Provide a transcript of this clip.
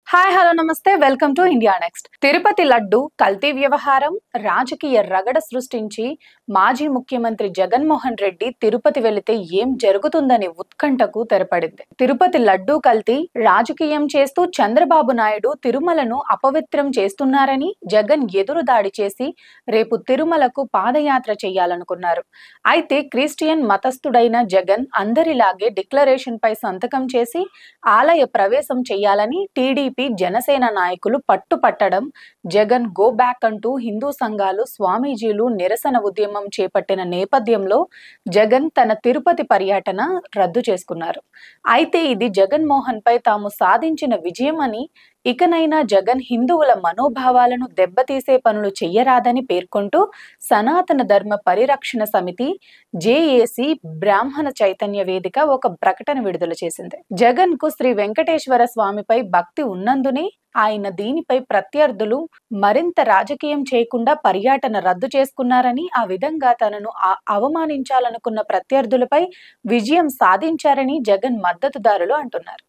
Hi hello నమస్తే welcome to India next. Tirupati laddu కల్తీ వ్యవహారం రాజకీయ రగడ సృష్టించి మాజీ ముఖ్యమంత్రి జగన్మోహన్ రెడ్డి తిరుపతి వెళితే ఏం జరుగుతుందని ఉత్కంఠకు తెరపడింది. తిరుపతి లడ్డు కల్తీ రాజకీయం చేస్తూ చంద్రబాబు నాయుడు తిరుమలను అపవిత్రం చేస్తున్నారని జగన్ ఎదురు దాడి చేసి రేపు తిరుమలకు పాదయాత్ర చేయాలనుకున్నారు. అయితే క్రిస్టియన్ మతస్థుడైన జగన్ అందరిలాగే డిక్లరేషన్ పై సంతకం చేసి ఆలయ ప్రవేశం చేయాలని టీడీపీ జనసేన నాయకులు పట్టుపట్టడం, జగన్ గో బ్యాక్ అంటూ హిందూ సంఘాలు స్వామీజీలు నిరసన ఉద్యమం చేపట్టిన నేపథ్యంలో జగన్ తన తిరుపతి పర్యటన రద్దు చేసుకున్నారు. అయితే ఇది జగన్మోహన్ పై తాము సాధించిన విజయం అని, ఇకనైనా జగన్ హిందువుల మనోభావాలను దెబ్బతీసే పనులు చెయ్యరాదని పేర్కొంటూ సనాతన ధర్మ పరిరక్షణ సమితి జేఏసీ బ్రాహ్మణ చైతన్య వేదిక ఒక ప్రకటన విడుదల చేసింది. జగన్ కు శ్రీ వెంకటేశ్వర స్వామిపై భక్తి ఉన్నందునే ఆయన దీనిపై ప్రత్యర్థులు మరింత రాజకీయం చేయకుండా పర్యటన రద్దు చేసుకున్నారని, ఆ విధంగా తనను అవమానించాలనుకున్న ప్రత్యర్థులపై విజయం సాధించారని జగన్ మద్దతుదారులు అంటున్నారు.